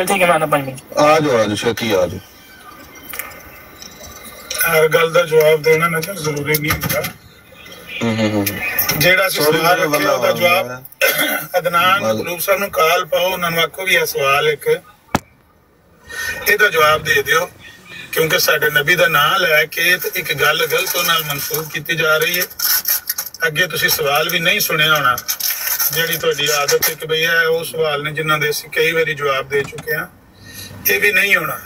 چل ٹھیک ہے میں آنا 5 منٹ آ جاؤ شکی آ جاؤ. ہر گل کا جواب دینا نظر ضروری نہیں ہوتا. جیڑا سوال رکھے وہ جواب عدنان مطلوب صاحب نو کال پاؤ انہوں نے آکھو بھی یہ سوال ایک یہ جواب دے دیو کیونکہ ساڈے نبی دا نام لے کے ایک گل غلط نال منسوب کی جا رہی ہے. اگے تسی سوال بھی نہیں سنیا ہونا جیڑی تہاڈی عادت ہے کہ بھئی ہے وہ سوال نے جنہاں دے اسی کئی باری جواب دے چکے ہیں یہ بھی نہیں ہونا.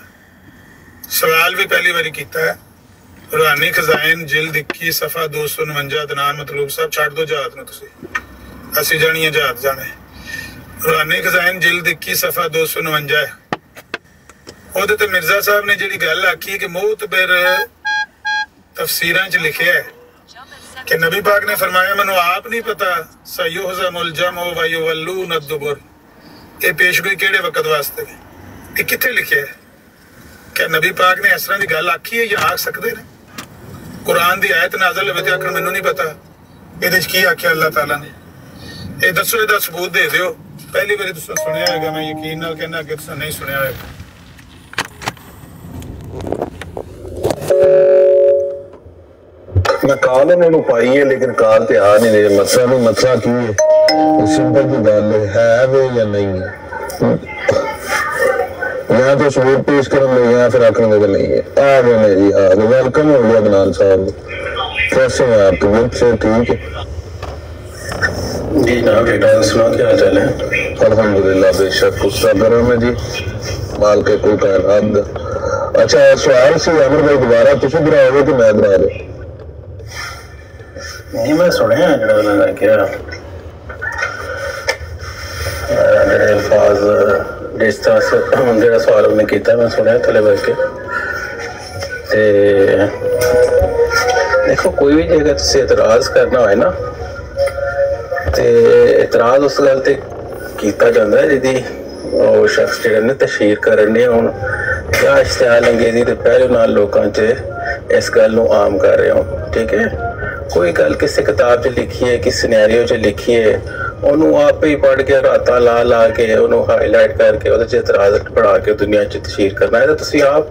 سوال بھی پہلی باری کیتا ہے. روحانی خزائن جلد 21 صفحہ 249 عدنان مطلوب صاحب چھڑ دو جہاد نو تسی اسی جانیے جہاد جانے. روحانی خزائن جلد 21 صفحہ 249 ہے. وہ تے مرزا صاحب نے جڑی گل آکھی کہ معتبر تفسیراں چ لکھیا ہے کہ نبی پاک نے فرمایا منو آپ نہیں پتا سیہزم الجمع ویولون الدبر. یہ پیشگوئی کیڑے وقت واسطے ہے یہ کتنے لکھیا ہے؟ کیا نبی پاک نے اس طرح کی گل آکھی ہے یا آکھ سکتے ہیں؟ قرآن دی آیت نازل ہوئے تے آکھن مینوں نہیں پتا یہ کی آکھیا اللہ تعالیٰ نے. یہ دسو یہ ثبوت دے دیو. پہلی باری تساں سنیا ہوئے گا میں یقین نال کہنا کہ تساں نہیں سنیا ہوئے گا. میں کال انہوں پائی ہے لیکن کال تے آ نہیں رہے. مسئلہ کی ہے سمپل کی گل ہے وہ یا نہیں ہے. یا تو ثبوت پیش کریں گے یا پھر آخر گے نہیں ہے. آ گئے نے جی آ گئے. ویلکم ہو گیا عدنان صاحب. کیسے ہیں آپ طبیعت سے ٹھیک ہے؟ جی جناب بیٹا سنا کیا حال چال ہے؟ الحمدللہ بے شک غصہ کرم ہے جی مال کے کل کائنات. اچھا سوال سی عمر بھائی دوبارہ تسی دراؤ گے کہ میں درا دے؟ نہیں میں سنیا جڑا انہوں نے کیا جڑے الفاظ جس طرح سے جڑا سوال انہوں نے کیتا میں سنیا تھلے بیٹھ کے. دیکھو کوئی بھی جگہ تسی اعتراض کرنا ہوئے نا تے اعتراض اس گل تے کیتا جاندہ ہے جدی وہ شخص جڑے نے تشہیر کرنے ہوں یا اشتعال انگیزی تے پہلے نال لوکاں چے اس گل نو عام کر رہے ہوں. ٹھیک ہے کوئی گل کسی کتاب چ لکھی ہے کسی سینیریو چ لکھی ہے انہوں آپ ہی پڑھ کے راتاں لا کے انہوں ہائی لائٹ کر کے وہ اعتراض پڑھا کے دنیا چ تشہیر کرنا ہے. تو تسی آپ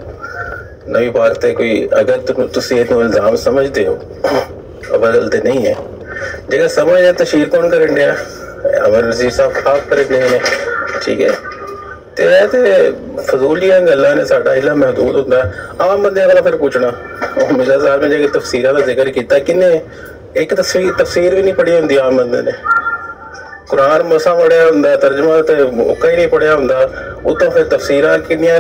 نبی پاک تے کوئی اگر تسی یہ الزام سمجھتے ہو بدلتے نہیں ہے جگہ سمجھ ہے تشہیر کون کرن دیا عمر نذیر صاحب آپ کرن دیا نے. ٹھیک ہے تے فضولیاں گلاں نے ساڈا علم محدود ہوتا ہے. عام بندے والا پھر پوچھنا مرزا صاحب نے جگہ تفسیراں دا ذکر کیتا کنے ایک تفسیر بھی نہیں پڑھی ہوندی عام بندے نے. قرآن مسا پڑھیا ہوندا ترجمہ تے موقع ہی نہیں پڑھیا ہوندا اتوں پھر تفسیراں کنیاں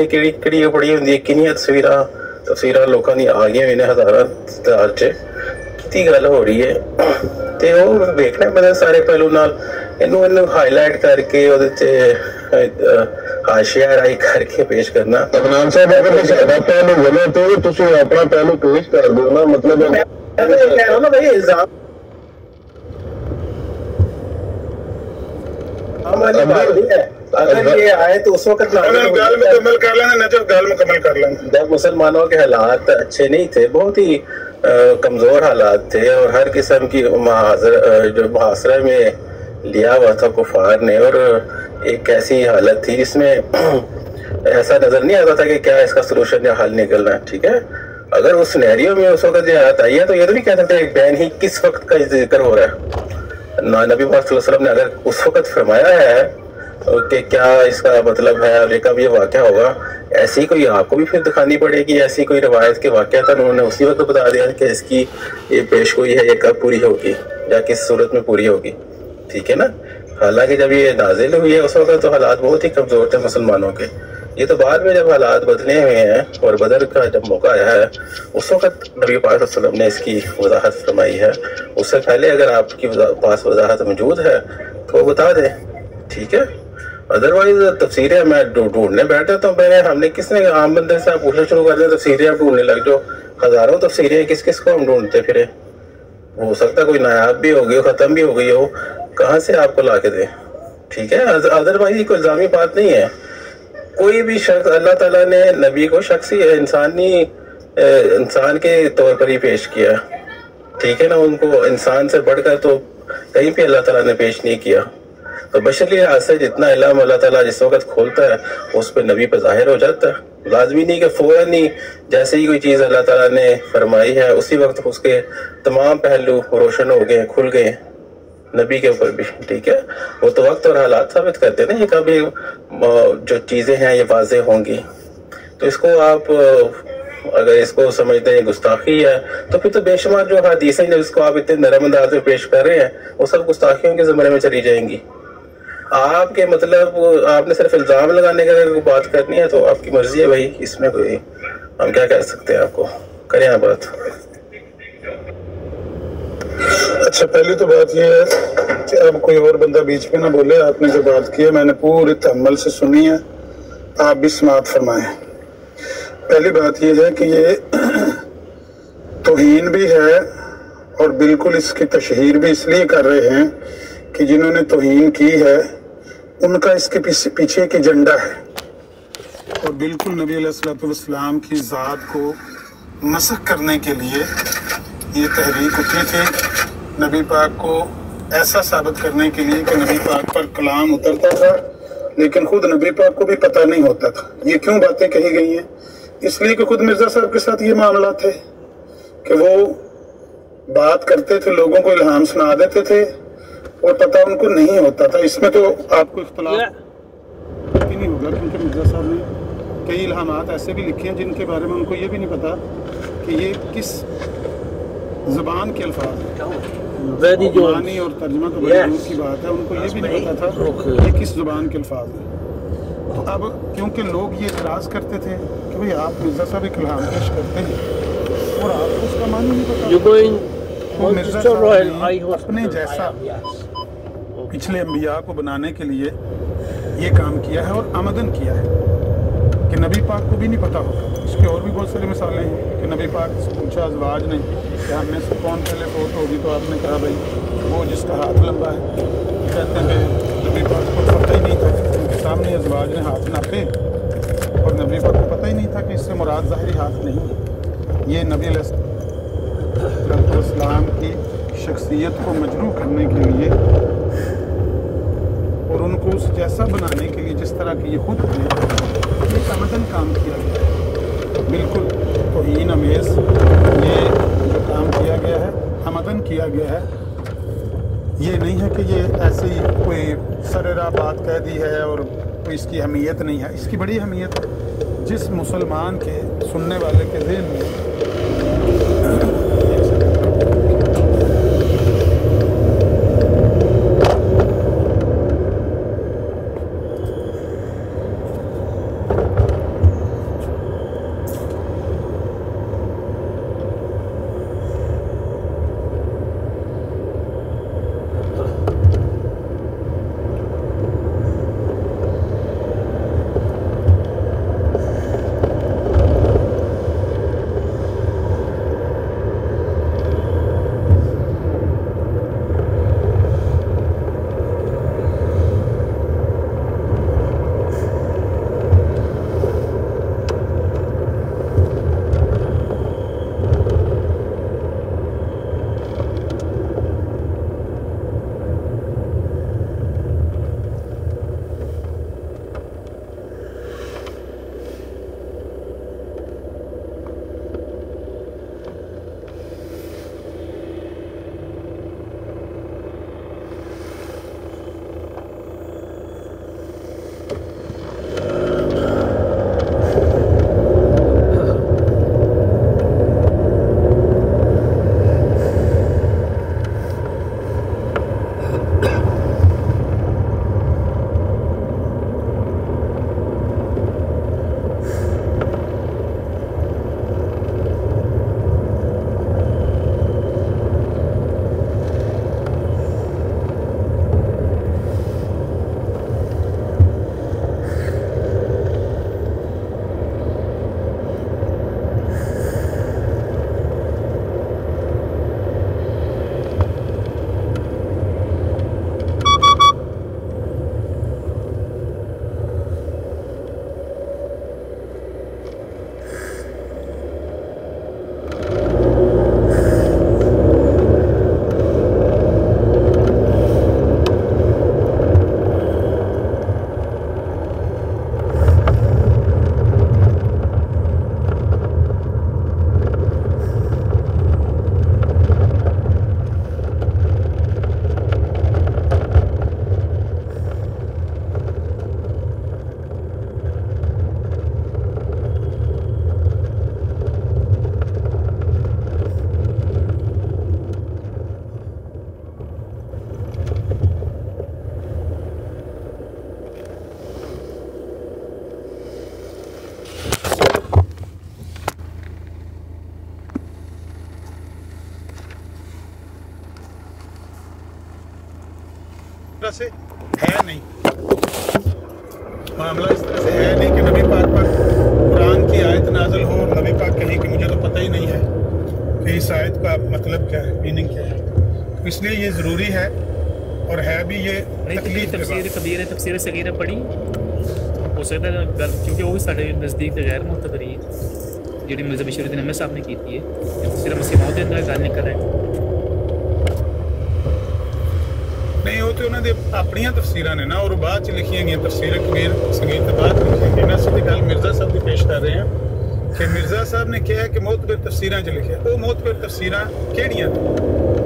کیڑی پڑھی ہوندی کنیاں تفسیراں لوکاں دی آ گئیاں نے ہزاراں تعداد چ کی گل ہو رہی ہے. تے وہ دیکھنا پڑے سارے پہلو نال انہوں ہائی لائٹ کر کے حاشیہ رائی کر کے پیش کرنا. عدنان صاحب اگر سارا پہلو غلط ہے تو تسی اپنا پہلو پیش کر دو نا. مطلب میں کہہ رہا ہوں نا بھائی الزام والی بات نہیں ہے. اگر یہ آئے تو اس وقت گل مکمل کر لینا نجف گل مکمل کر لینا. جب مسلمانوں کے حالات اچھے نہیں تھے بہت ہی کمزور حالات تھے اور ہر قسم کی جو محاصرے میں لیا ہوا تھا کفار نے اور ایک ایسی حالت تھی جس میں ایسا نظر نہیں آتا تھا کہ کیا اس کا سلوشن یا حل نکلنا ہے. ٹھیک ہے اگر اس سینیریو میں اس وقت یہ حالت آئی ہے تو یہ تو نہیں کہہ سکتے ایک بین ہی کس وقت کا ذکر ہو رہا ہے. نبی پاک صلی اللہ علیہ وسلم نے اگر اس وقت فرمایا ہے کہ کیا اس کا مطلب ہے اور کب یہ واقعہ ہوگا ایسی کوئی آپ کو بھی پھر دکھانی پڑے گی ایسی کوئی روایت کے واقعہ تھا انہوں نے اسی وقت بتا دیا کہ اس کی یہ پیشگوئی ہے یہ کب پوری ہوگی یا کس صورت میں پوری ہوگی. ٹھیک ہے نا. حالانکہ جب یہ نازل ہوئی ہے اس وقت تو حالات بہت ہی کمزور تھے مسلمانوں کے. یہ تو بعد میں جب حالات بدلے ہوئے ہیں اور بدر کا جب موقع آیا ہے اس وقت نبی پاک صلی اللہ علیہ وسلم نے اس کی وضاحت فرمائی ہے. اس سے پہلے اگر آپ کی پاس وضاحت موجود ہے تو وہ بتا دیں. ٹھیک ہے ادروائز تفسیریں میں ڈھونڈنے بیٹھا تو میں ہم نے کس نے عام بندے سے پوچھنا شروع کر دیا تفسیریں آپ ڈھونڈنے لگ جو ہزاروں تفسیریں کس کس کو ہم ڈھونڈتے پھرے. ہو سکتا کوئی نایاب بھی ہو گئی ختم بھی ہو گئی ہو کہاں سے آپ کو لا کے دیں. ٹھیک ہے ادروائز کوئی الزامی بات نہیں ہے. کوئی بھی شخص اللہ تعالیٰ نے نبی کو شخصی انسان کے طور پر ہی پیش کیا. ٹھیک ہے نا. ان کو انسان سے بڑھ کر تو کہیں پہ اللہ تعالیٰ نے پیش نہیں کیا. تو तो बशरी लिहाज से जितना इल्म अल्लाह ताला जिस वक्त खोलता है उस पर नबी पर ज़ाहिर हो जाता है। लाजमी नहीं कि फ़ौरन ही जैसे ही कोई चीज़ अल्लाह ताला ने फरमाई है उसी वक्त उसके तमाम पहलू रोशन हो गए, खुल गए नबी के ऊपर भी, ठीक है। वो तो वक्त और हालात साबित करते हैं ना ये कभी जो चीज़ें हैं ये वाज़ेह होंगी। तो इसको आप अगर इसको समझते हैं गुस्ताखी है तो फिर तो बेशुमार जो हदीसें हैं जिसको आप इतने नरम अंदाज में पेश कर रहे हैं वो सब गुस्ताखियों के ज़मरे में चली जाएंगी। आपके मतलब आपने सिर्फ इल्ज़ाम लगाने का अगर बात करनी है तो आपकी मर्जी है भाई, इसमें कोई हम क्या कह सकते हैं, आपको करें आप बात। अच्छा, पहली तो बात यह है कि अब कोई और बंदा बीच में ना बोले। आपने जो बात की है मैंने पूरी तहम्मुल से सुनी है, आप भी समाअत फरमाएं। पहली बात यह है कि ये तौहीन भी है और बिल्कुल इसकी तशहीर भी इसलिए कर रहे हैं कि जिन्होंने तौहीन की है उनका इसके पीछे एक एजेंडा है और बिल्कुल नबी अलैहिस्सलाम की ज़ात को मसख करने के लिए ये तहरीक उठी थी। नबी पाक को ऐसा साबित करने के लिए कि नबी पाक पर कलाम उतरता था लेकिन खुद नबी पाक को भी पता नहीं होता था। ये क्यों बातें कही गई हैं? इसलिए कि खुद मिर्ज़ा साहब के साथ ये मामला थे कि वो बात करते थे, लोगों को इल्हाम सुना देते थे और पता उनको नहीं होता था। इसमें तो आपको इख्तलाफ भी नहीं होगा क्योंकि मिर्ज़ा साहब ने कई इल्हामात ऐसे भी लिखे हैं जिनके बारे में उनको ये भी नहीं पता कि ये किस ज़बान के अल्फाज हैं। मानी और तर्जमा तो बड़ी दूर की बात है, उनको ये भी नहीं पता था कि किस ज़बान के अल्फाज हैं। तो अब क्योंकि लोग ये इतराज़ करते थे कि भाई आप मिर्ज़ा साहब एक कलाम पेश करते हैं और आपको उसका मानी नहीं पता, तो मिर्ज़ा साहब ने अपने जैसा पिछले अंबिया को बनाने के लिए ये काम किया है और आमदन किया है कि नबी पाक को भी नहीं पता होगा। इसके और भी बहुत सारी मिसालें हैं कि नबी पाक से पूछा अज़वाज ने कि हम में से कौन पहले फोत होगी, तो आपने कहा भाई वो जिसका हाथ लंबा है। कहते हैं नबी पाक को पता ही नहीं था, उनके सामने अज़वाज ने हाथ नापे और नबी पाक को पता ही नहीं था कि इससे मुराद ज़ाहिरी हाथ नहीं। ये नबी अलैहिस्सलाम की शख्सियत को मजरू करने के लिए और उनको उस जैसा बनाने के लिए जिस तरह की ये खुद थे, ये आमदन काम किया गया है। बिल्कुल तौहीन अमेज़ ये जो काम किया गया है, आमदन किया गया है। ये नहीं है कि ये ऐसे ही कोई सरेरा बात कह दी है और कोई इसकी अहमियत नहीं है। इसकी बड़ी अहमियत है। जिस मुसलमान के सुनने वाले के ज़हन में से है नहीं, मामला इस तरह से है नहीं कि नबी पाक पर कुरान की आयत नाज़िल हो और नबी पाक कहे कि मुझे तो पता ही नहीं है कि इस आयत का मतलब क्या है, मीनिंग क्या है। तो इसलिए ये ज़रूरी है और है भी ये तफसीर कबीर है, तफसीर सगीर पढ़ी हो सकता है गल, क्योंकि वो भी साढ़े नज़दीक गैर मुतबरी जी मिर्ज़ा बशीरुद्दीन अहमद साहब ने की थी तफसीर मसीह मौद अंदर गल नहीं कर रहे नहीं, वो तो उन्होंने अपनियां तफसीरां ने ना, और बाद च लिखियां गई तफसीर कबीर सगीर तो बाद लिखियां गई ना। सीधी गल मिर्ज़ा साहब की पेश कर रहे हैं कि मिर्ज़ा साहब ने कहा कि मोतबर तफसीरां च लिखे, वो मोतबर तफसीरां केड़ियां ने?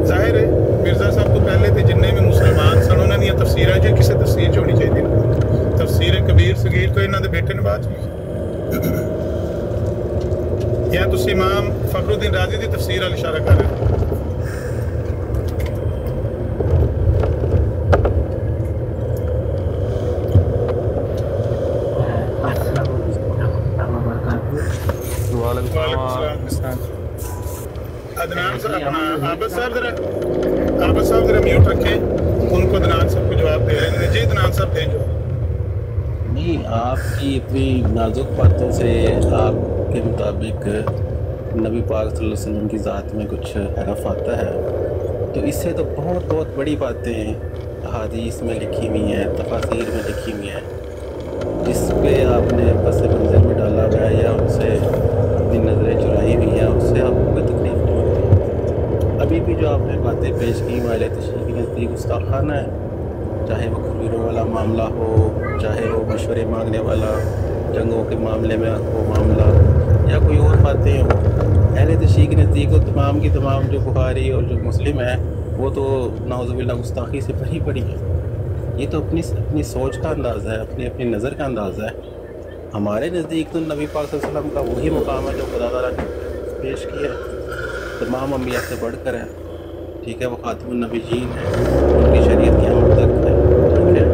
जाहिर है मिर्ज़ा साहब तो पहले थे जिन्ने भी मुसलमान सन उन्होंने दी तफसीरां जो किसी तफसीर च होनी चाहिए। तफसीर कबीर सगीर तो इन्हों के बेटे ने बाद लिखी, या तुम इमाम फखरुद्दीन राजी की तफसीर वाल इशारा कर रहे हो? अदनान सर अपना आबद साहब जरा म्यूट रखें, उनको अदनान साहब को जवाब दे रहे हैं। जी अदनान साहब दे जो। नहीं, आपकी इतनी नाजुक बातों से आपके मुताबिक नबी पाक सल्लल्लाहु अलैहि वसल्लम की ज़ात में कुछ हरफ आता है, तो इससे तो बहुत बड़ी बातें हदीस में लिखी हुई हैं, तफासीर में लिखी हुई हैं, जिस पे आपने पस मंज़र में डाला हुआ है या उनसे अपनी नज़रें चुराई हुई हैं, उससे आपको कोई तकलीफ नहीं होती। अभी भी जो आपने बातें पेश की वाले तशरीह के नज़दीक गुस्ताखाना है, चाहे वो खबीरों वाला मामला हो, चाहे वो मशवरे मांगने वाला जंगों के मामले में वो मामला, या कोई और बातें हो। अहले तशरीह के नज़दीक तो तमाम की तमाम जो बुखारी और जो मुस्लिम है वो तो नाउज़ुबिल्लाह गुस्ताखी से भरी पड़ी है। ये तो अपनी सोच का अंदाज़ा है, अपनी नज़र का अंदाज़ा है। हमारे नज़दीक तो नबी पाक सल्लल्लाहु अलैहि वसल्लम का वही मुकाम है जो खुदा ताला ने पेश किया है, तमाम अंबिया से बढ़कर है, ठीक है। वो खातिमुन नबीयीन है, उनकी शरीयत क़यामत तक है, ठीक है।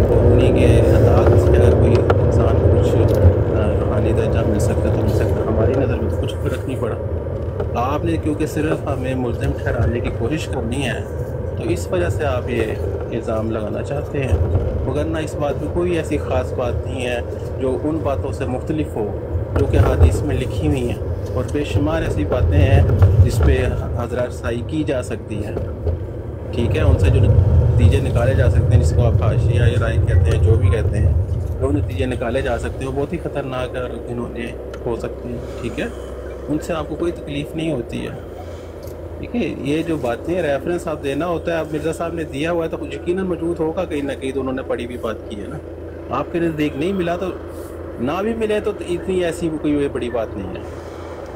और उन्हीं के अतात से अगर कोई इंसान को कुछ रूहानी दर्जा मिल सकता तो मिल सकता, हमारी नज़र में कुछ फ़र्क नहीं पड़ा। आपने क्योंकि सिर्फ हमें मुल्ज़िम ठहराने की कोशिश करनी है, तो इस वजह से आप ये इल्ज़ाम लगाना चाहते हैं, वगरना इस बात में कोई ऐसी ख़ास बात नहीं है जो उन बातों से मुख्तलिफ हो जो कि हदीस में लिखी हुई हैं। और बेशुमार ऐसी बातें हैं जिस पे हज़रत साई की जा सकती है, ठीक है। उनसे जो नतीजे निकाले जा सकते हैं, जिसको आप हाशिया या राय कहते हैं, जो भी कहते हैं, जो नतीजे निकाले जा सकते हैं वो बहुत ही ख़तरनाक और इन्होंने हो सकते हैं, ठीक है। उनसे आपको कोई तकलीफ़ नहीं होती है, ठीक है। ये जो बातें रेफरेंस आप देना होता है, आप मिर्ज़ा साहब ने दिया हुआ है तो यकीनन मौजूद होगा कहीं ना कहीं, तो उन्होंने पढ़ी भी बात की है ना। आपके नज़दीक नहीं मिला तो ना भी मिले तो इतनी ऐसी कोई बड़ी बात नहीं है।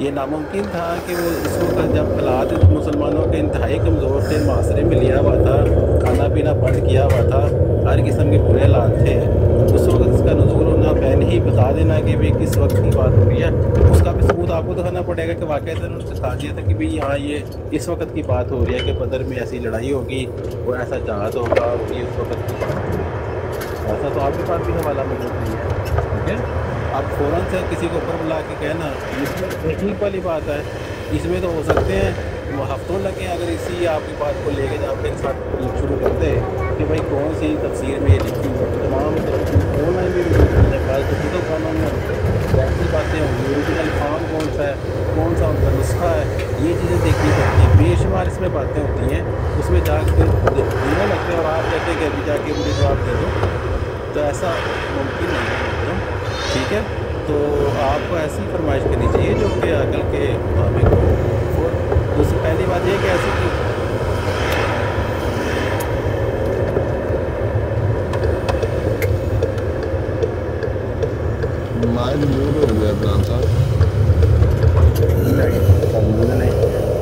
ये नामुमकिन था कि वो इस वक्त जब हालात मुसलमानों के इंतहाई कमज़ोर थे, माशरे में लिया हुआ था, खाना पीना बंद किया हुआ था, हर किस्म के बुरे हालात थे, उस वक्त इसका नुज़ूल होना पहले ही बता देना कि भाई किस वक्त की बात हो रही है, उसका भी सबूत आपको दिखाना पड़ेगा कि वाक़ई उन्होंने बता दिया था कि भाई हाँ ये इस वक्त की बात हो रही है कि बदर में ऐसी लड़ाई होगी, वो ऐसा जहाज़ होगा, ये उस वक्त की बात होगी। ऐसा तो आपके पास भी हवाला मौजूद नहीं है, ठीक है। आप फ़ौरन से किसी को ऊपर बुला के कहना, इसमें ठीक वाली बात है, इसमें तो हो सकते हैं हफ्तों लगे अगर इसी आपकी बात को लेके आपके साथ शुरू करते कि भाई कौन सी तफसीर में ये लिखी है, तमाम ऑनलाइन भी तो कानून में ऐसी बातें होंगी, ओरिजिनल फॉर्म कौन सा है, कौन सा उनका नुस्खा है, ये चीज़ें देखनी पड़ती हैं। बेशुमार इसमें बातें होती हैं, उसमें जाकर देने लगते हैं और आप कहते हैं कि अभी जाके मुझे जवाब दे दो, तो ऐसा मुमकिन नहीं है, ठीक है। तो आपको ऐसी फरमाइश करनी चाहिए जो कि अकल के मुताबिक हो। और दूसरी पहली बात ये कि ऐसी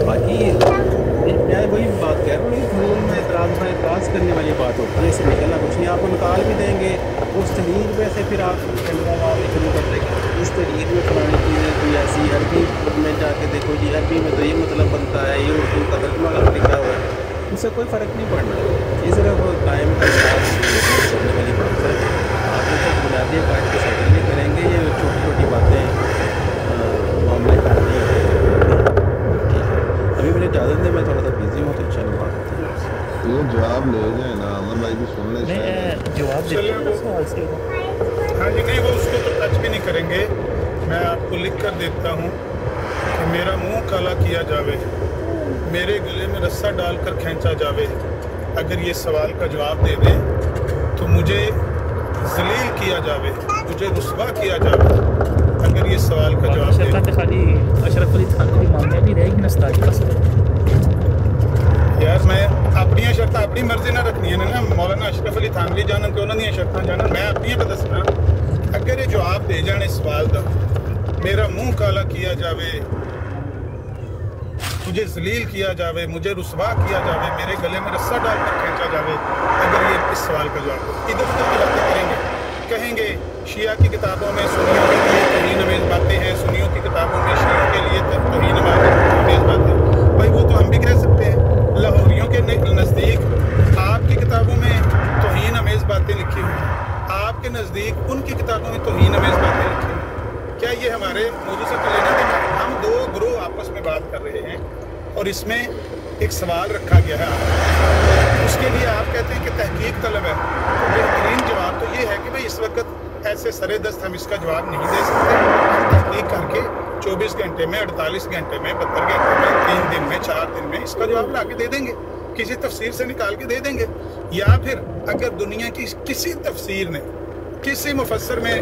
बाकी मैं वही बात कह रहा हूँ, फजूल में एतराज़ करने वाली बात होती है, इससे निकलना कुछ नहीं। आपको निकाल भी देंगे उस तहरीर में से, फिर आप शुरू कर देंगे इस तहरीर में फलानी चीज़ें कोई ऐसी, अरबी में जाके देखो जी अरबी में तो ये मतलब बनता है, ये उर्दू का तर्जुमा लिखा हुआ है, उससे कोई फ़र्क नहीं पड़ना। ये सिर्फ टाइम का करने वाली बात है। आप तो बुनियादी बात को सेटल नहीं करेंगे, ये छोटी छोटी बातें मामले करनी है, ठीक है। अभी मुझे इजाज़त दें, मैं थोड़ा सा बिज़ी हूँ, तो चलो बात ये जवाब ले जाए ना अमर भाई की सुन ले सवाल से होगा। हाँ जी, नहीं वो उसको तो टच भी नहीं करेंगे। मैं आपको लिख कर देता हूँ कि मेरा मुंह काला किया जावे, मेरे गले में रस्सा डालकर खींचा जावे, अगर ये सवाल का जवाब दे दें तो मुझे जलील किया जावे, मुझे रुस्वा किया जावे, अगर ये सवाल का जवाब दे दें। खाली अशरफ अली थानवी मामला नहीं रहेगी ना उस्ताद बस। यार मैं अपनी शर्त अपनी मर्जी ना रखनी है ना, मौलाना अशरफ अली थानवी जानन तो उन्होंने शर्त जाना, मैं अपनी पे दसना। अगर ये जवाब दे जाने सवाल का, मेरा मुंह काला किया जावे, मुझे जलील किया जावे, मुझे रुस्वा किया जावे, मेरे गले में रस्सा डालकर खींचा जावे, अगर ये इस सवाल का जवाब दो। इधर उधर की बातें करेंगे, कहेंगे शिया की किताबों में सुन्नियों के लिए तौहीन अमेज़ बातें हैं, सुन्नियों की किताबों में शियों के लिए तौहीन अमेज़ बातें। भाई वो तो हम भी कह सकते हैं। लाहौरियों के नज़दीक आपकी किताबों में तौहीन अमेज़ बातें लिखी हुई हैं, आपके नज़दीक उनकी किताबों में तौहीन अमेज़ बातें लिखी हुई हैं। क्या ये हमारे मौजूद से लेना देना? हम दो ग्रोह आपस में बात कर रहे हैं और इसमें एक सवाल रखा गया है, उसके लिए आप कहते हैं कि तहकीक तलब है। तो बेहतरीन जवाब तो ये है कि भाई इस वक्त ऐसे सरे दस्त हम इसका जवाब नहीं दे सकते। हम तहकीक करके 24 घंटे में, 48 घंटे में, 72 घंटे में, 3 दिन में, 4 दिन में इसका जवाब ला के दे देंगे, किसी तफसीर से निकाल के दे देंगे। या फिर अगर दुनिया की किसी तफसीर ने, किसी मुफस्सर ने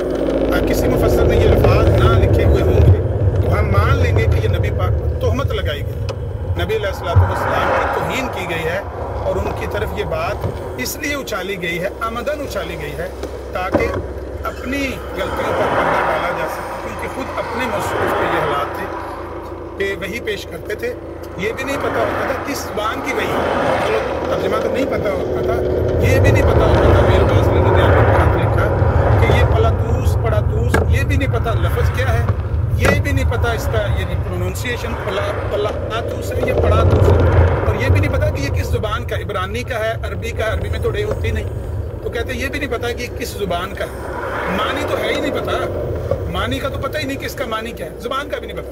ये अल्फाज ना लिखे हुए होंगे तो हम मान लेंगे कि ये नबी पाक पर तोहमत लगाई गई, नबी अलैहिस्सलातु वस्सलाम की तौहीन की गई है और उनकी तरफ ये बात इसलिए उछाली गई है, आमदन उछाली गई है ताकि अपनी गलतियों पर पर्दा डाला जा सके, क्योंकि खुद अपने मौसूफ के ये हालात थे कि वही पेश करते थे। ये भी नहीं पता होता था किस ज़ुबान की वही, चलो तर्जुमा तो नहीं पता होता था, ये भी नहीं पता होता था मेरे पास लिखा कि ये पलातूस पड़ातूस, ये भी नहीं पता लफ्ज़ क्या है, ये भी नहीं पता इसका ये प्रोनाउंसिएशन पलातूस है, ये पड़ातूस है, और ये भी नहीं पता कि ये किस ज़ुबान का, इब्रानी का है, अरबी का, अरबी में तो डे होती नहीं, तो कहते ये भी नहीं पता कि किस ज़ुबान का है, मानी तो है ही नहीं पता, मानी का तो पता ही नहीं कि इसका मानी क्या है, ज़ुबान का भी नहीं पता।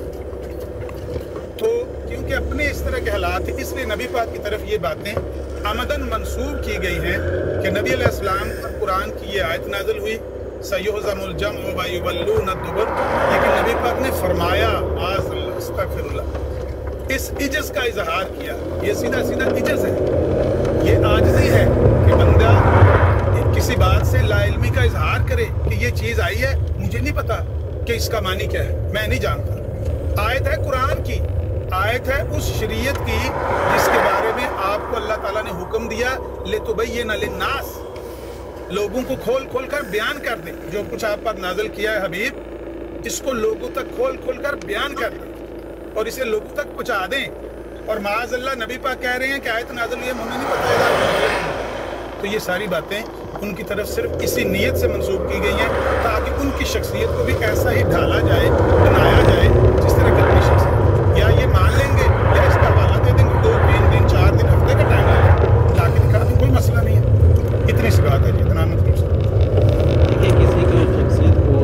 तो क्योंकि अपने इस तरह के हालात, इसलिए नबी पाक की तरफ ये बातें आमदन मंसूब की गई हैं कि नबी अलैहिस्सलाम पर कुरान की ये आयत नाज़िल हुई, सयुहज़मुल जम्उ व युवल्लून अद-दुबर, लेकिन नबी पाक ने फरमाया अस्तगफिरुल्लाह, इस इज्ज़ का इजहार किया। ये सीधा सीधा इज्ज़ है, ये आजिज़ी है कि बंदा किसी बात से लाइल्मी का इजहार करे कि ये चीज़ आई है, मुझे नहीं पता कि इसका मानी क्या है, मैं नहीं जानता। आयत है कुरान की, आयत है उस शरीयत की जिसके बारे में आपको अल्लाह ताला ने हुक्म दिया, लितुबय्यिना लिन्नास, लोगों को खोल खोल कर बयान कर दें, जो कुछ आप पर नाज़िल किया है हबीब, इसको लोगों तक खोल खोल कर बयान कर दें और इसे लोगों तक पहुँचा दें। और माज़अल्लाह नबी पाक कह रहे हैं कि आयत नाज़िल हुई है, हमें नहीं पता। तो ये सारी बातें उनकी तरफ सिर्फ इसी नीयत से मंसूब की गई हैं ताकि उनकी शख्सियत को भी ऐसा ही ढाला जाए, बनाया जाए जिस तरह की अपनी शख्सियत। या ये मान लेंगे या इसका हवाला दे देंगे, 2, 3 दिन, 4 दिन, हफ्ते का टाइम लगे, ला के दिखा दें, कोई मसला नहीं है। इतनी सी बात है जी, इतना मतलब देखिए किसी की शख्सियत को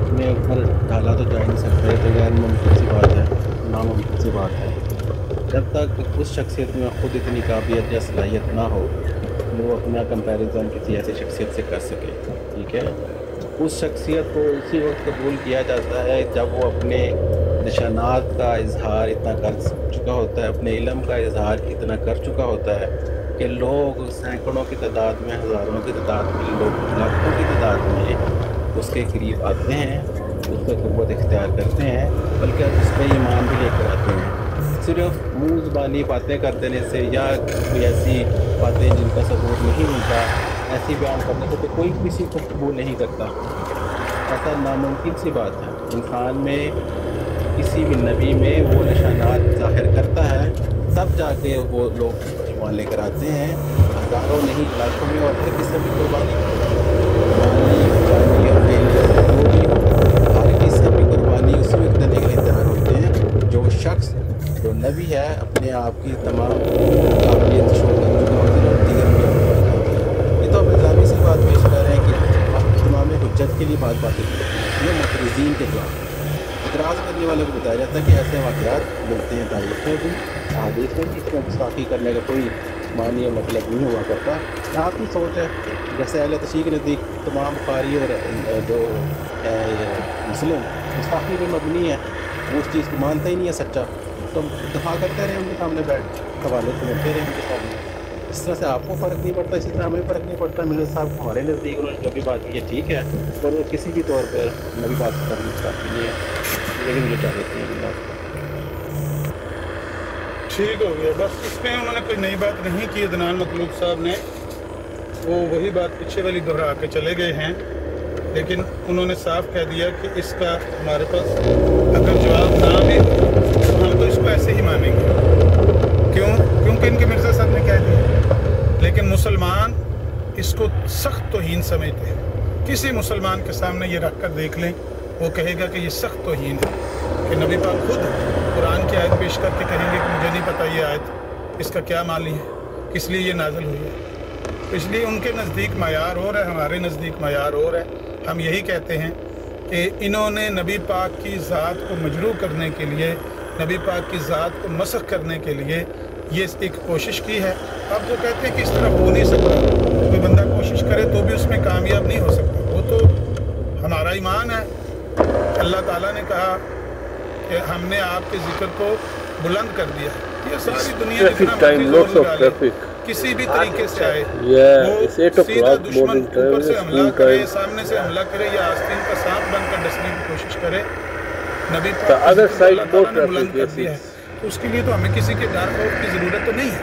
अपने ऊपर डाला तो जा नहीं सकता, तो गैर मुमकिन सी बात है, नामुमकिन सी बात है। जब तक उस शख्सियत में खुद इतनी काबिलियत या सलाहियत ना हो वो अपना कंपैरिजन किसी ऐसी शख्सियत से कर सके, ठीक है। उस शख्सियत को उसी वक्त कबूल किया जाता है जब वो अपने निशानात का इजहार इतना कर चुका होता है, अपने इल्म का इजहार इतना कर चुका होता है कि लोग सैकड़ों की तादाद में, हज़ारों की तादाद में, लोग लाखों की तादाद में उसके करीब आते हैं, उस पर क़ुव्वत इख्तियार करते हैं, बल्कि उस पर ईमान भी लेकर आते हैं। सिर्फ मुँह ज़बानी बातें कर देने से या कोई ऐसी बातें जिनका सबूत नहीं मिलता, ऐसी बयान करने से तो कोई किसी को कबूल नहीं करता। ऐसा नामुमकिन सी बात है। इंसान में किसी भी नबी में वो निशानात ज़ाहिर करता है, तब जाके वो लोग ईमान लेकर आते हैं। हज़ारों नहीं लाखों में, और हर किस्म की कुर्बानी, हर किस्म की कुर्बानी उसी वक्त देने के लिए तैयार होते हैं जो शख्स जो नबी है अपने आप की तमाम काबिलियत शो कर चुका होता है और दीगर भी। ये तो हम इल्ज़ामी सी बात पेश कर रहे हैं कि तमाम हुज्जत के लिए बातें ये मुतरज़ीन के खिलाफ इतराज़ करने वालों को बताया जाता है कि ऐसे वाक़यात मिलते हैं तारीख़ में भी, अहादीस में भी, इसमें गुस्ताखी करने का कोई जिस्मानी मतलब नहीं हुआ करता। यहाँ की सोच है जैसे अहले तशरीक़ के नज़दीक तमाम बुखारी और जो है ये मुस्लिम मुस्ताक़ी पे मबनी है, वो उस चीज़ को मानता ही नहीं है सच्चा, तो दफा करते रहे उनके सामने बैठ हवाले तो बनते रहे उनके सामने। इस तरह से आपको फ़र्क नहीं पड़ता, इसी तरह हमें फ़र्क नहीं पड़ता। मिर्ज़ा साहब को हमारे नज़दीक उन्होंने जो भी बात की है ठीक है, पर वो किसी भी तौर पर नबी बात करने काफ़ी नहीं है, लेकिन मुझे क्या देते हैं ठीक हो गया। बस इसमें उन्होंने कोई नई बात नहीं की अदनान मतलूब साहब ने, वो वही बात पीछे वाली दोहरा के चले गए हैं, लेकिन उन्होंने साफ कह दिया कि इसका हमारे पास अगर जवाब ना भी तो हम तो इसको ऐसे ही मानेंगे। क्यों? क्योंकि इनके मिर्ज़ा साहब ने कह दिया। लेकिन मुसलमान इसको सख्त तौहीन समझते हैं। किसी मुसलमान के सामने ये रख कर देख लें, वो कहेगा कि ये सख्त तौहीन है कि नबी पाक खुद कुरान की आयत पेश करके कहेंगे कि मुझे नहीं पता ये आयत इसका क्या मानी है, किस लिए ये नाज़िल हुई है। इसलिए उनके नज़दीक मायार और है, हमारे नज़दीक मायार और है। हम यही कहते हैं कि इन्होंने नबी पाक की ज़ात को मजरूह करने के लिए, नबी पाक की ज़ात को मसख करने के लिए ये एक कोशिश की है। अब जो कहते हैं कि इस तरह हो नहीं सकता, कोई बंदा कोशिश करे तो भी उसमें कामयाब नहीं हो सकता, वो तो हमारा ईमान है। अल्लाह ताला ने कहा कि हमने आपके ज़िक्र को बुलंद कर दिया। ये सारी दुनिया जितना किसी भी तरीके से आए, वो सीधा दुश्मन ऊपर से हमला करे, सामने से हमला करे या आस्तीन का सांप बनकर डसने की कोशिश करे, नबी पाक अल्लाह ताला ने बुलंद कर दिया है। तो उसके लिए तो हमें किसी के डर खौफ की ज़रूरत तो नहीं है,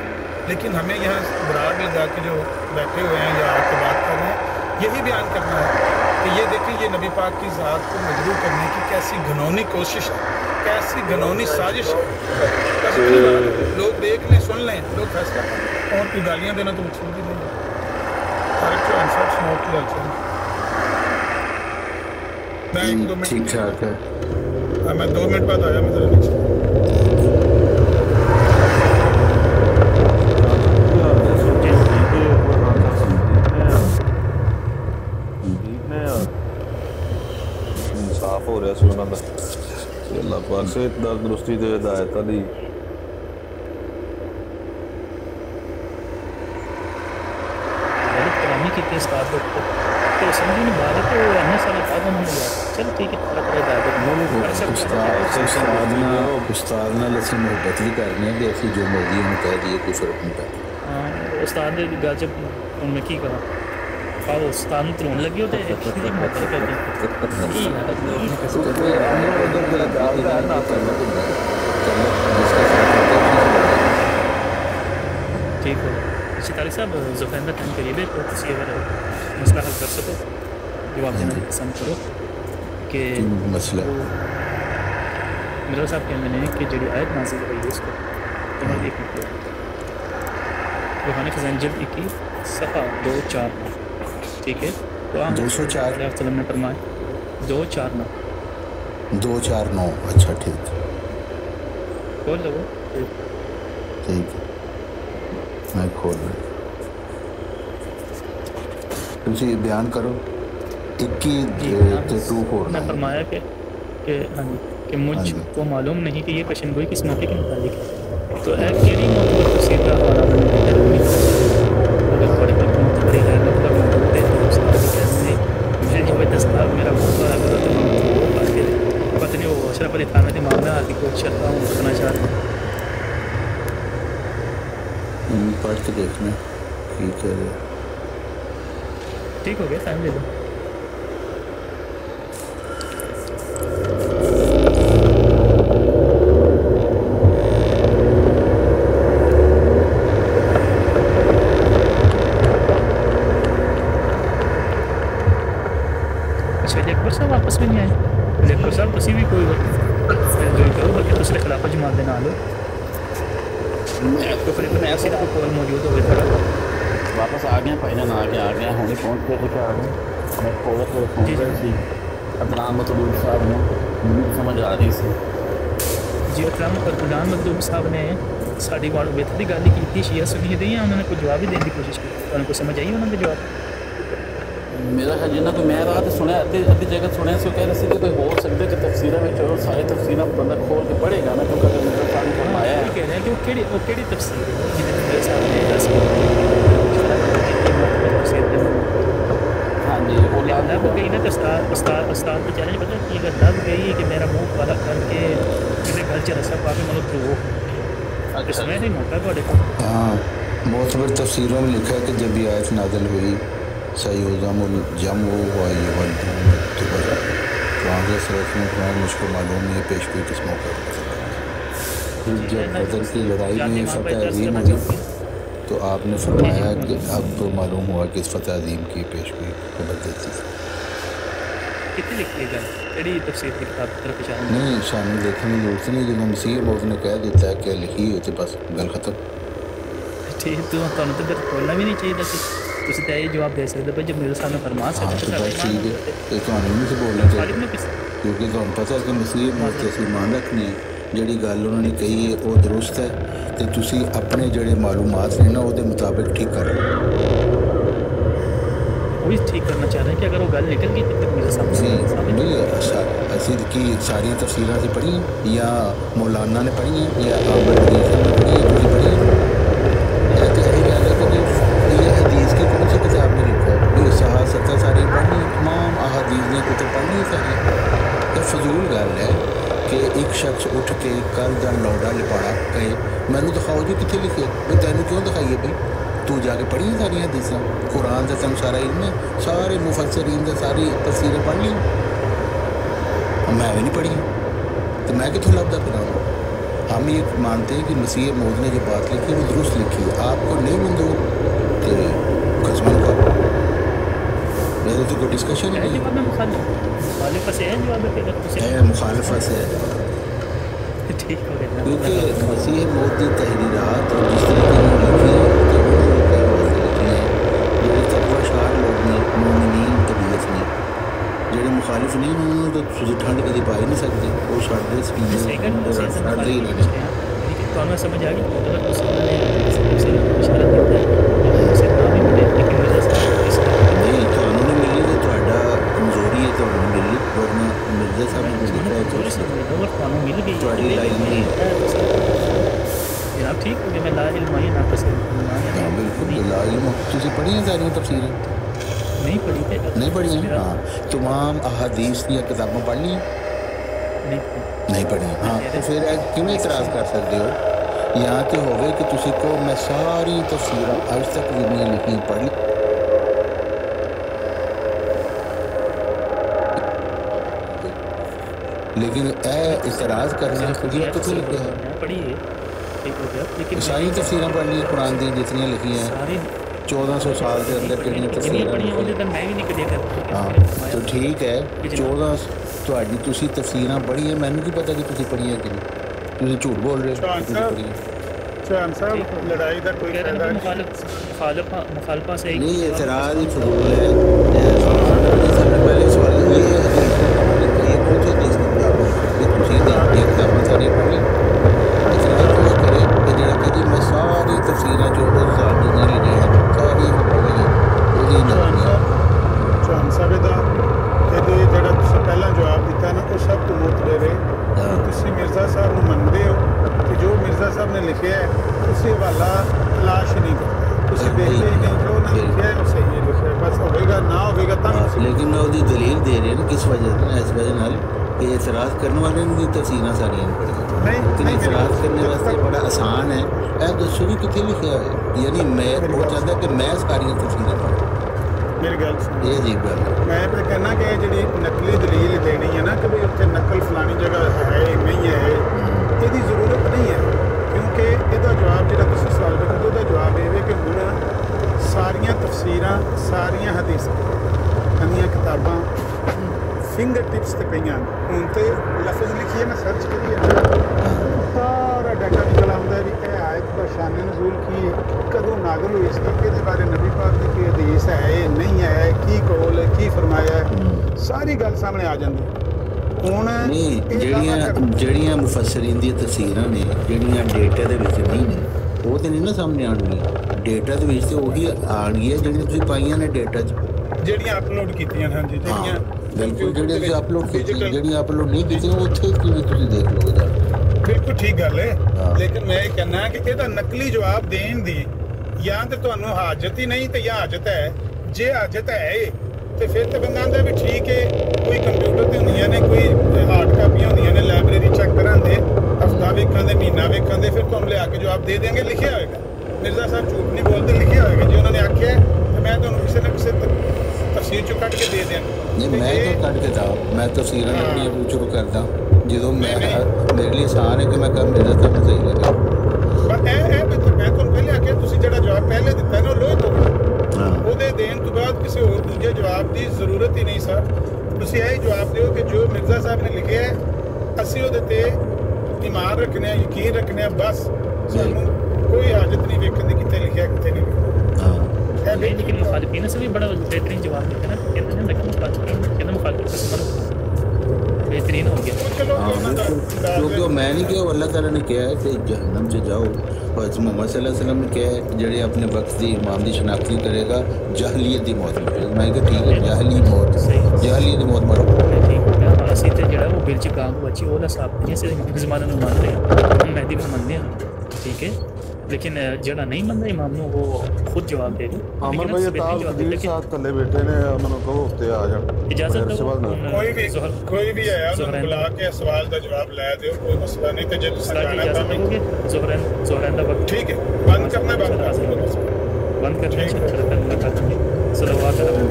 लेकिन हमें यहाँ बुराक लगा के जो बैठे हुए हैं या आके बात कर रहे हैं, यही बयान करना है कि ये देखें ये नबी पाक की ज़ात को मजरूह करने की कैसी घनौनी कोशिश है, कैसी घनौनी साजिश है। लोग देख लें, सुन लें, लोग फैसला करें। और कोई गालियाँ देना तो छोड़ ही नहीं। मैं 1-2 मिनट ठीक ठाक है। हाँ, मैं 2 मिनट बाद आया, मैं ज़रा नीचे। साफ हो रहा सी उन्होंने अल्लाह पाक से तंदुरुस्ती दे, हिदायत दी। तो समझ नहीं बात तो अन्य सारे बाद में मिल गया। चलो ठीक है, थोड़ा थोड़ा उस्ताद नाल असीं मुहब्बत भी करने हैं कि असीं जो मर्जी उन्हें कह दिए, कोई फर्क नहीं पैंदा। हाँ, उस्ताद ने गल जब उन्हें की कहा और उस्ताद ने तरोन लगे होते किसी मुहब्बत कर दी। ठीक हो सितारी साहब, ज़ुफ़ैन का टाइम करीब है, तो किसी अगर मसला हल कर सको जवाब देना पसंद करो कि मसला मिर्ज़ा साहब कहते हैं कि जो आयत नाज़िल हुई है इसको तुम्हारे देख लो रूहानी ख़ज़ाइन जल्द 21 सफ़ा 249, ठीक है। तो आप 204 ने फरमाया 249। अच्छा ठीक खोल लो, ठीक है, मैं खोल रहा। तुम बयान करो 21 ने फरमाया कि हाँ जी कि मुझको मालूम नहीं कि ये पेशनगोई किस मौके के मुताबिक है। तो केरी मौके पर सीधा हमारा अगर बड़े बड़ी है मतलब मौजूद है तो उसका कैसे मुझे जो है दस्तार मेरा मौका अगर तो हम पता नहीं वो अशरफ अली थाना के मामला आदि को चलता हूँ करना चाहता हूँ। पढ़ के देखना ठीक है, ठीक हो गया, टाइम ले लो। अच्छा लेक्चर साहब वापस भी नहीं आए। लेक्चर साहब तुसी भी कोई जो करो बल्कि दूसरे खिलाफ जमात देना आ लो तो फिर मैं ऐसे तो कॉल मौजूद हो गया था वापस आ गया, पहले ना आ गया होने पहुँच गए थे। क्या आ गए मैं फोन कर सी अदनान मतलूब साहब ने मुझे समझ आ रही सी जी। अदनान मतलूब साहब ने साड़ी वालों बेहतर की गल की शिया सुनी दी, उन्होंने कोई जवाब ही देने की कोशिश की, उन्होंने को समझ आई उन्होंने जवाब میرا خیال جنہیں کوئی میں رات سنیا ادھی جگہ سنیا سی کہہ رہے تھے کہ کوئی ہو سکتا ہے کہ تفسیریں میں چلو سارے تفسیریں بندہ کھول کے پڑھے گا نا کیونکہ اگر میرا سامنے فرمایا ہے کہہ رہے ہیں کہ وہ کیڑی تفسیر ہے جنہیں میرے سامنے دس ہاں جی وہ لب گئی نا تو استاد کو چیلنج پتہ کہ اگر لب گئی کہ میرا منہ کالا کر کے کسی گل چ رسا پا کے مطلب تو اگر سمجھ نہیں موقع تھوڑے کو ہاں بہت بڑی تفسیروں میں لکھا ہے کہ جب یہ آیت نازل ہوئی سیہزم الجمع ویولون الدبر فرانس صرف میں مجھ کو معلوم نہیں پیش کوئی کس موقع پر جب بدر کی لڑائی میں فتح عظیم ہوئی تو آپ نے فرمایا کہ اب تو معلوم ہوا کہ اس فتح عظیم کی پیش کوئی زبردستی کتنی لکھی ہے کیڑی تفسیر کی کتاب طرف اشارہ نہیں شامل دیکھنے کی ضرورت نہیں جب مسیح موت نے کہہ دیتا ہے کہ لکھی ہوئی بس گل ختم ٹھیک تو تمہیں تو پھر بولنا بھی نہیں چاہیے تھا تسی تے یہ جواب دے سکتے بھائی جب میرے سامنے فرما سکتے تو بس ٹھیک ہے یہ تو نہیں سے بولنا چاہیے کیونکہ تمہیں پتہ ہے کہ مسیح موت سے ایمان رکھنے ہیں جڑی گل انہوں نے کہی ہے وہ درست ہے تو تسی اپنے جڑے معلومات نے نا وہ مطابق ٹھیک کر رہے وہی ٹھیک کرنا چاہ رہے ہیں کہ اگر وہ گل نکل گئی تو پھر میرے سامنے نہیں اسی کی ساری تفسیریں سے پڑھی ہیں یا مولانا نے پڑھی ہیں یا عامر حدیث نے پڑھی ہیں تسی پڑھی ہیں تو یہی گل ہے کہ یہ حدیث کی کون سی کتاب میں لکھا ہے یہ ستر ساری پڑھنی تمام احادیث نے کتب پڑھنی ساری یہ فضول گل ہے کہ ایک شخص اٹھ کے کل دا لوڈا لپاڑا کہے میں نے دکھاؤ جی کتنے لکھے میں تینوں کیوں دکھائیے بھائی تو جا کے پڑھی ساری حدیثاں قرآن کا تم سارا علم ہے سارے مفسرین کا ساری تفسیریں پڑھ لی میں بھی نہیں پڑھی تو میں کتوں لبدا پھر ہم یہ مانتے ہیں کہ مسیح موعود نے جو بات لکھی وہ درست لکھی ہے آپ کو نہیں منظور کہ قسمن کا میرے تو کوئی ڈسکشن نہیں ہے مخالفت سے کیونکہ مسیح موعود کی تحریرات اور جس طریقے سے لکھی ہے جو تقوی شعار لوگ نے مومنین طبیعت نے جڑے مخالف نہیں انہوں نے تو ٹھنڈ کدی پا ہی نہیں سکتے وہ ساڈے سپینے ہی رہنے سمجھ آ گئی نہیں تھانوں نے ملی تو تہاڈا کمزوری ہے تہانوں ملی ورنہ مرزا صاحب نے کچھ لکھا ہے تہاڈی لا علمی ہے جناب ٹھیک ہو گیا میں لا علم ہی نہ پسند ہاں بالکل لا علم تسی پڑھی ہیں ساری تفسیریں نہیں پڑھی نہیں پڑھی ہیں ہاں تمام احادیث کی کتابیں پڑھ لی نہیں پڑھی ہاں تو پھر کیوں اعتراض کر سکتے ہو یہاں تو ہوگئے کہ تسی کو میں ساری تفسیریں آج تک بھی نہیں لکھی پڑھ لی لیکن اے اعتراض کرنا خودی کتنے لکھے ہیں ساری تفسیریں پڑھ لی قرآن دی جتنی لکھی ہیں 1400 سال کے اندر کہڑی تفسیریں ہاں تو ٹھیک ہے 14 تسی تفسیریں پڑھی ہیں میں نے کی پتا کہ تسی پڑھی ہیں کہ نہیں تسی جھوٹ بول رہے مخالفہ سے نہیں اعتراض ہی فضول ہے پہلے سوال یہ ہے کون سی حدیث کتابیں ساری پڑھ لی اعتراض کرے کہ جڑا کہ جی میں ساری تفسیریں 14 سال کی نہیں لکھی ہیں ساری پڑھ لی وہی نہیں چوہان صاحب دا یہ جڑا تسی پہلا جواب دیتا نا وہ سب تو مطلع ہے تسی مرزا صاحب نو منتے ہو کہ جو مرزا صاحب نے لکھیا ہے اسی حوالہ تلاش نہیں کرتے تسی دیکھتے ہی نہیں جو انہوں نے لکھیا ہے وہ صحیح ہے لکھیا ہے بس ہوئے گا نہ ہوئے گا تب لیکن میں وہ دلیل دے رہے ہیں کس وجہ سے اس وجہ نال کہ اعتراض کرنے والے نے تفسیریں ساری نہیں پڑھی لیکن اعتراض کرنے واسطے بڑا آسان ہے اے دسو بھی کتنے لکھا ہے یعنی میں وہ چاہتا کہ میں ساری تفسیریں پڑھوں میری گل یہ عجیب گل ہے میں تو کہنا کہ جڑی نقلی دلیل دینی ہے نا کہ بھائی اتنے نقل فلانی جگہ ہے نہیں ہے یہ ضرورت نہیں ہے کیونکہ یہ جواب جہاں تھی سوال کرتے وہ جواب یہ ہے کہ ہوں ساریا تفسیراں ساریا حدیث کتاباں فنگر ٹپس سے پہ ہوں تو لفظ لکھیے نا سرچ کریے سارا ڈیٹا نکل آتا ہے بھی یہ آیت کا شان نزول کی کدوں نازل ہوئی اس کے بارے نبی پاک کی کوئی حدیث ہے نہیں ہے کی قول ہے کی فرمایا ہے ساری گل سامنے آ جاتی نہیں جڑیاں مفسرین دی تفسیراں نے جڑیاں ڈیٹا دے وچ نہیں نے وہ تو نہیں نا سامنے آن گیا ڈیٹا دے وچ تے وہی آن گیا جڑیاں تسی پائیاں نے ڈیٹا چ ਜਿਹੜੀਆਂ ਅਪਲੋਡ ਕੀਤੀਆਂ ਹਨ ਜੀ, ਜਿਹੜੀਆਂ ਬਿਲਕੁਲ ਜਿਹੜੀਆਂ ਅਪਲੋਡ ਕੀਤੀਆਂ, ਜਿਹੜੀਆਂ ਅਪਲੋਡ ਨਹੀਂ ਕੀਤੀਆਂ ਉੱਥੇ ਕਿਵੇਂ ਤੁਸੀਂ ਦੇਖ ਲਓਗੇ ਜਾ ਕੇ। ਬਿਲਕੁਲ ਠੀਕ ਗੱਲ ਹੈ, ਲੇਕਿਨ ਮੈਂ ਇਹ ਕਹਿਣਾ ਕਿ ਇਹਦਾ ਨਕਲੀ ਜਵਾਬ ਦੇਣ ਦੀ ਜਾਂ ਤੇ ਤੁਹਾਨੂੰ ਹਾਜਤ ਹੀ ਨਹੀਂ ਤੇ ਜਾਂ ਹਾਜਤ ਹੈ। ਜੇ ਹਾਜਤ ਹੈ ਤੇ ਫਿਰ ਤੇ ਬੰਦਾ ਆਂਦਾ ਵੀ ਠੀਕ ਹੈ, ਕੋਈ ਕੰਪਿਊਟਰ ਤੇ ਹੁੰਦੀਆਂ ਨੇ, ਕੋਈ ਹਾਰਡ ਕਾਪੀਆਂ ਹੁੰਦੀਆਂ ਨੇ, ਲਾਇਬ੍ਰੇਰੀ ਚੈੱਕ ਕਰਾਂਦੇ, ਹਫਤਾ ਵੇਖਾਂ ਦੇ, ਮਹੀਨਾ ਵੇਖਾਂ ਦੇ, ਫਿਰ ਤੁਹਾਨੂੰ ਲਿਆ ਕੇ ਜਵਾਬ ਦੇ ਦੇਣਗੇ, ਲਿਖਿਆ ਹੋਏਗਾ। ਮਿਰਜ਼ਾ ਸਾਹਿਬ ਝੂਠ ਨਹੀਂ ਬੋਲਦੇ, ਲਿਖਿਆ ਹੋਏਗਾ। ਜੇ ਉਹਨਾਂ ਨੇ ਆਖਿਆ ਤੇ ਮੈਂ ਤੁਹਾਨੂੰ ਕਿਸੇ ਨਾ ਕਿਸੇ ਤਫਸੀਰ ਚੋਂ ਕੱਢ ਕੇ ਦੇ ਦਿਆਂ। ਨਹੀਂ ਮੈਂ ਤਾਂ ਕੱਢ ਕੇ ਜਾਓ, ਮੈਂ ਤਫਸੀਰਾਂ ਆਪਣੀ ਸ਼ੁਰੂ ਕਰਦਾ ਜਦੋਂ ਮੈਂ ਮੇਰੇ ਲਈ ਆਸਾਨ ਹੈ ਕਿ ਮੈਂ ਕੰਮ ਮਿਰਜ਼ਾ ਸਾਹਿਬ ਨੂੰ ਸਹੀ ਲੱਗਿਆ। ਪਰ ਮੈਂ ਤੁਹਾਨੂੰ ਪਹਿਲੇ ਆਖਿਆ ਤੁਸੀਂ ਜਿਹੜਾ ਜਵਾਬ ਪਹਿਲੇ ਦਿੱਤਾ ਨਾ ਉਹ ਲੋਹੇ ਤੋਂ ਉਹਦੇ ਦੇਣ ਤੋਂ ਬਾਅਦ ਕਿਸੇ ਹੋਰ ਦੂਜੇ ਜਵਾਬ ਦੀ ਜ਼ਰੂਰਤ ਹੀ ਨਹੀਂ ਸਰ। ਤੁਸੀਂ ਇਹ ਜਵਾਬ ਦਿਓ ਕਿ ਜੋ ਮਿਰਜ਼ਾ ਸਾਹਿਬ ਨੇ ਲਿਖਿਆ ਹੈ ਅਸੀਂ ਉਹਦੇ ਤੇ ਈਮਾਨ ਰੱਖਣੇ ਆ, ਯਕੀਨ ਰੱਖਣੇ ਆ, ਬਸ ਸਾਨੂੰ ਕੋਈ ਹਾਜਤ ਨਹੀਂ ਵੇਖਣ ਦੀ ਕਿੱਥੇ ਲਿਖਿਆ ਕਿੱਥੇ ਨਹੀਂ ਲਿਖਿਆ। लेकिन मुखालिफिन से भी बड़ा बेहतरीन जवाब देते हैं ना, कहते हैं लेकिन मुखालिफ बेहतरीन हो गया। क्योंकि मैं नहीं किया, अल्लाह ताला ने किया है कि जहन्नम से जाओ। बस मोहम्मद सल्लल्लाहु अलैहि वसल्लम ने किया है ਜਿਹੜੇ ਆਪਣੇ ਵਕਤ ਦੀ ਇਮਾਮ ਦੀ ਸ਼ਨਾਖਤੀ ਕਰੇਗਾ ਜਾਹਲੀਅਤ ਦੀ ਮੌਤ ਮਿਲੇਗੀ। ਮੈਂ ਕਿਹਾ ਠੀਕ ਹੈ, ਜਾਹਲੀ ਮੌਤ, ਜਾਹਲੀਅਤ ਦੀ ਮੌਤ ਮਰੋ। ਠੀਕ ਹੈ, ਅਸੀਂ ਤੇ ਜਿਹੜਾ ਉਹ ਬਿਲ ਚ ਕਾਮ ਬੱਚੀ ਉਹਦਾ ਹਿਸਾਬ ਨਹੀਂ ਅਸੀਂ ਜ਼ਮਾਨੇ ਨੂੰ ਮੰਨਦੇ ਹਾਂ, ਮਹਿਦੀ ਨੂੰ ਮੰਨਦੇ ਹਾਂ, ਠੀਕ ਹੈ। लेकिन जड़ा नहीं मनता इमाम ਨੂੰ ਉਹ ਖੁਦ ਜਵਾਬ ਦੇ ਦੇ। ਅਮਰ ਭਾਈ ਤਾਜ ਕਬੀਰ ਸਾਹਿਬ ਥੱਲੇ ਬੈਠੇ ਨੇ, ਉਹਨਾਂ ਨੂੰ ਕਹੋ ਉੱਤੇ ਆ ਜਾਣ। ਇਜਾਜ਼ਤ ਦਿਓ, ਕੋਈ ਵੀ ਆਇਆ ਉਹਨੂੰ ਬੁਲਾ ਕੇ ਸਵਾਲ ਦਾ ਜਵਾਬ ਲੈ ਦਿਓ, ਕੋਈ ਮਸਲਾ ਨਹੀਂ। ਤੇ ਜੇ ਤੁਸੀਂ ਜਾਣਾ ਚਾਹੋਗੇ ਜ਼ੋਹਰਨ ਦਾ ਵਕਤ ਠੀਕ ਹੈ, ਬੰਦ ਕਰਨਾ ਬੰਦ ਕਰ ਦਿਓ, ਬੰਦ करना सलवात अलैहि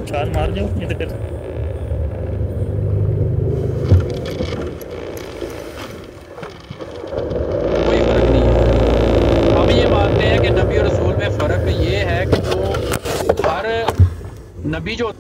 छाल मार जाओ नहीं तो फिर कोई फ़र्क नहीं है। हम ये मानते हैं कि नबी और रसूल में फ़र्क ये है कि जो हर नबी जो